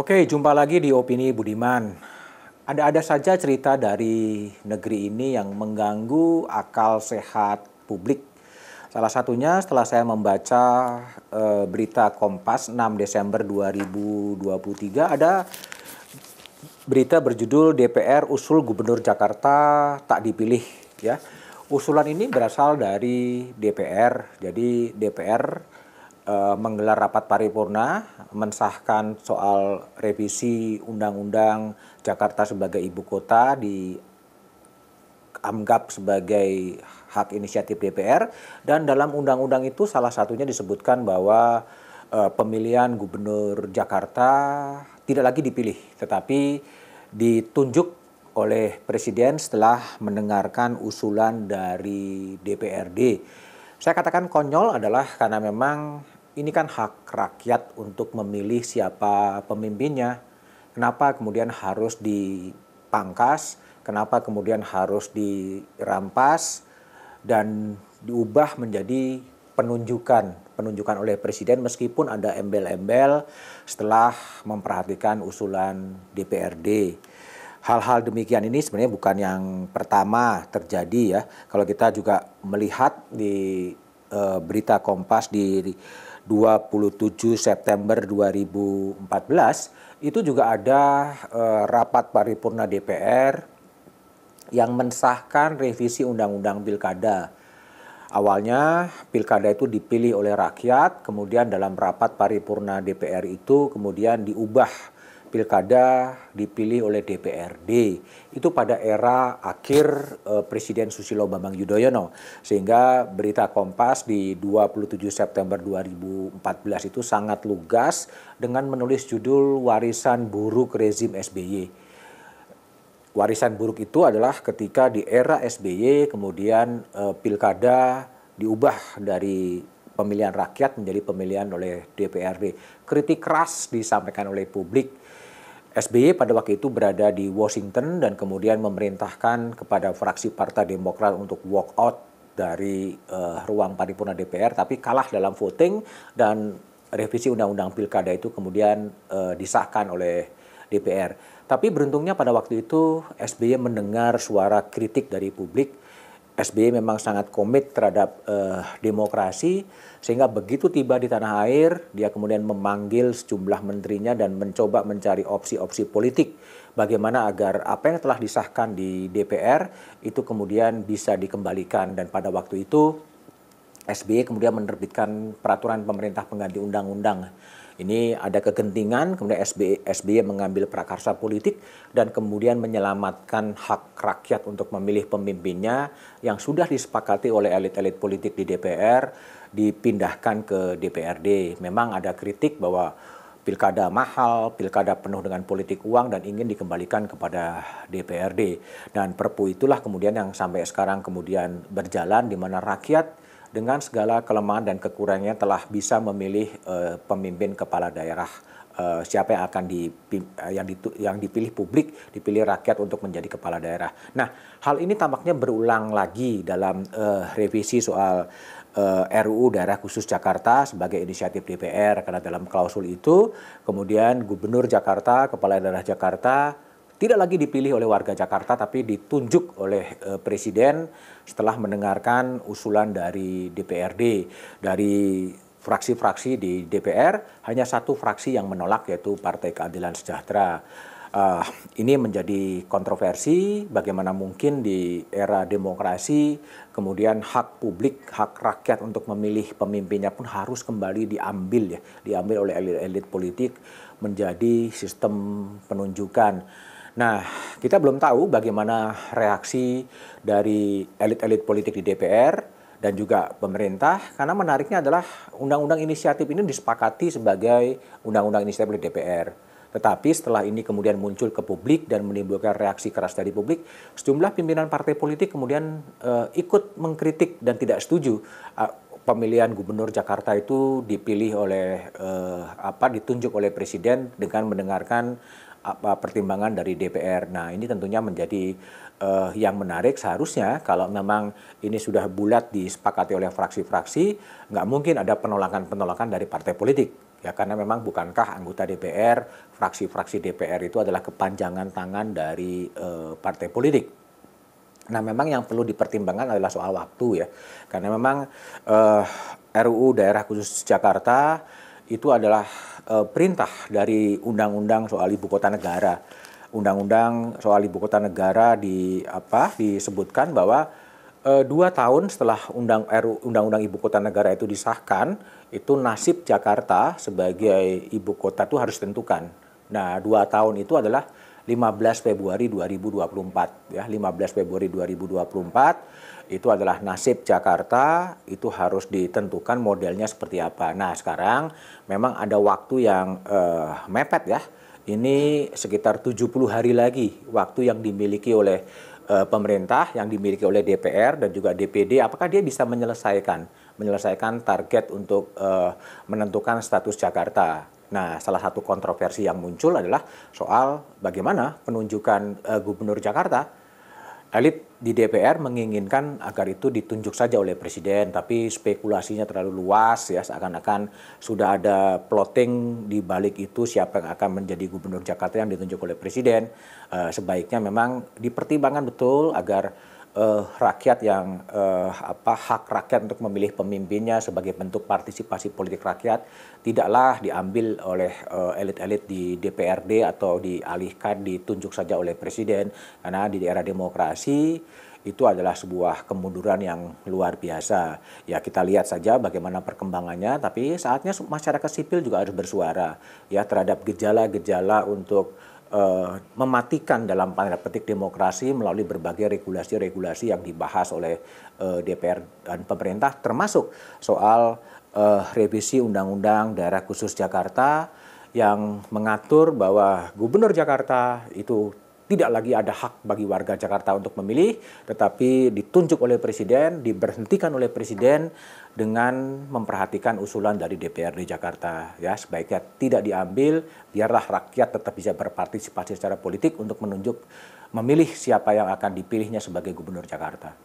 Oke, jumpa lagi di Opini Budiman. Ada-ada saja cerita dari negeri ini yang mengganggu akal sehat publik. Salah satunya setelah saya membaca berita Kompas 6 Desember 2023, ada berita berjudul DPR usul Gubernur Jakarta tak dipilih, ya. Usulan ini berasal dari DPR. Jadi DPR menggelar rapat paripurna mensahkan soal revisi Undang-Undang Jakarta sebagai ibu kota dianggap sebagai hak inisiatif DPR, dan dalam undang-undang itu salah satunya disebutkan bahwa pemilihan gubernur Jakarta tidak lagi dipilih tetapi ditunjuk oleh Presiden setelah mendengarkan usulan dari DPRD. Saya katakan konyol adalah karena memang ini kan hak rakyat untuk memilih siapa pemimpinnya. Kenapa kemudian harus dipangkas, kenapa kemudian harus dirampas dan diubah menjadi penunjukan oleh Presiden meskipun ada embel-embel setelah memperhatikan usulan DPRD. Hal-hal demikian ini sebenarnya bukan yang pertama terjadi, ya. Kalau kita juga melihat di berita Kompas di 27 September 2014, itu juga ada rapat paripurna DPR yang mensahkan revisi Undang-Undang Pilkada. Awalnya Pilkada itu dipilih oleh rakyat, kemudian dalam rapat paripurna DPR itu kemudian diubah, Pilkada dipilih oleh DPRD. Itu pada era akhir Presiden Susilo Bambang Yudhoyono. Sehingga berita Kompas di 27 September 2014 itu sangat lugas dengan menulis judul Warisan Buruk Rezim SBY. Warisan buruk itu adalah ketika di era SBY kemudian Pilkada diubah dari pemilihan rakyat menjadi pemilihan oleh DPRD. Kritik keras disampaikan oleh publik. SBY pada waktu itu berada di Washington dan kemudian memerintahkan kepada fraksi Partai Demokrat untuk walk out dari ruang paripurna DPR, tapi kalah dalam voting dan revisi Undang-Undang Pilkada itu kemudian disahkan oleh DPR. Tapi beruntungnya pada waktu itu SBY mendengar suara kritik dari publik. SBY memang sangat komit terhadap demokrasi, sehingga begitu tiba di tanah air, dia kemudian memanggil sejumlah menterinya dan mencoba mencari opsi-opsi politik bagaimana agar apa yang telah disahkan di DPR itu kemudian bisa dikembalikan. Dan pada waktu itu SBY kemudian menerbitkan peraturan pemerintah pengganti undang-undang. Ini ada kegentingan, kemudian SBY mengambil prakarsa politik dan kemudian menyelamatkan hak rakyat untuk memilih pemimpinnya yang sudah disepakati oleh elit-elit politik di DPR, dipindahkan ke DPRD. Memang ada kritik bahwa pilkada mahal, pilkada penuh dengan politik uang dan ingin dikembalikan kepada DPRD. Dan Perpu itulah kemudian yang sampai sekarang kemudian berjalan, di mana rakyat dengan segala kelemahan dan kekurangannya telah bisa memilih pemimpin kepala daerah, siapa yang akan dipilih publik, dipilih rakyat untuk menjadi kepala daerah. Nah, hal ini tampaknya berulang lagi dalam revisi soal RUU Daerah Khusus Jakarta sebagai inisiatif DPR, karena dalam klausul itu kemudian Gubernur Jakarta, Kepala Daerah Jakarta tidak lagi dipilih oleh warga Jakarta tapi ditunjuk oleh Presiden setelah mendengarkan usulan dari DPRD. Dari fraksi-fraksi di DPR hanya satu fraksi yang menolak, yaitu Partai Keadilan Sejahtera. Ini menjadi kontroversi, bagaimana mungkin di era demokrasi kemudian hak publik, hak rakyat untuk memilih pemimpinnya pun harus kembali diambil oleh elit-elit politik menjadi sistem penunjukan. Nah, kita belum tahu bagaimana reaksi dari elit-elit politik di DPR dan juga pemerintah, karena menariknya adalah undang-undang inisiatif ini disepakati sebagai undang-undang inisiatif oleh DPR. Tetapi setelah ini kemudian muncul ke publik dan menimbulkan reaksi keras dari publik, sejumlah pimpinan partai politik kemudian ikut mengkritik dan tidak setuju pemilihan gubernur Jakarta itu dipilih oleh ditunjuk oleh Presiden dengan mendengarkan pertimbangan dari DPR. Nah, ini tentunya menjadi yang menarik. Seharusnya kalau memang ini sudah bulat disepakati oleh fraksi-fraksi, nggak mungkin ada penolakan-penolakan dari partai politik. Ya, karena memang bukankah anggota DPR, fraksi-fraksi DPR itu adalah kepanjangan tangan dari partai politik. Nah, memang yang perlu dipertimbangkan adalah soal waktu ya. Karena memang RUU Daerah Khusus Jakarta itu adalah perintah dari Undang-Undang soal Ibu Kota Negara. Undang-Undang soal Ibu Kota Negara disebutkan bahwa 2 tahun setelah Undang-Undang Ibu Kota Negara itu disahkan, itu nasib Jakarta sebagai ibu kota itu harus ditentukan. Nah, 2 tahun itu adalah 15 Februari 2024 ya, 15 Februari 2024 itu adalah nasib Jakarta, itu harus ditentukan modelnya seperti apa. Nah, sekarang memang ada waktu yang mepet ya. Ini sekitar 70 hari lagi waktu yang dimiliki oleh pemerintah, yang dimiliki oleh DPR dan juga DPD. Apakah dia bisa menyelesaikan target untuk menentukan status Jakarta? Nah, salah satu kontroversi yang muncul adalah soal bagaimana penunjukan Gubernur Jakarta. Elit di DPR menginginkan agar itu ditunjuk saja oleh Presiden, tapi spekulasinya terlalu luas ya, seakan-akan sudah ada plotting di balik itu siapa yang akan menjadi Gubernur Jakarta yang ditunjuk oleh Presiden. Sebaiknya memang dipertimbangkan betul agar rakyat yang hak rakyat untuk memilih pemimpinnya sebagai bentuk partisipasi politik rakyat tidaklah diambil oleh elit-elit di DPRD atau dialihkan ditunjuk saja oleh Presiden, karena di era demokrasi itu adalah sebuah kemunduran yang luar biasa. Ya, kita lihat saja bagaimana perkembangannya, tapi saatnya masyarakat sipil juga harus bersuara ya terhadap gejala-gejala untuk mematikan dalam tanda petik demokrasi melalui berbagai regulasi-regulasi yang dibahas oleh DPR dan pemerintah, termasuk soal revisi Undang-Undang Daerah Khusus Jakarta yang mengatur bahwa Gubernur Jakarta itu tidak lagi ada hak bagi warga Jakarta untuk memilih, tetapi ditunjuk oleh Presiden, diberhentikan oleh Presiden dengan memperhatikan usulan dari DPRD Jakarta. Ya, sebaiknya tidak diambil, biarlah rakyat tetap bisa berpartisipasi secara politik untuk memilih siapa yang akan dipilihnya sebagai Gubernur Jakarta.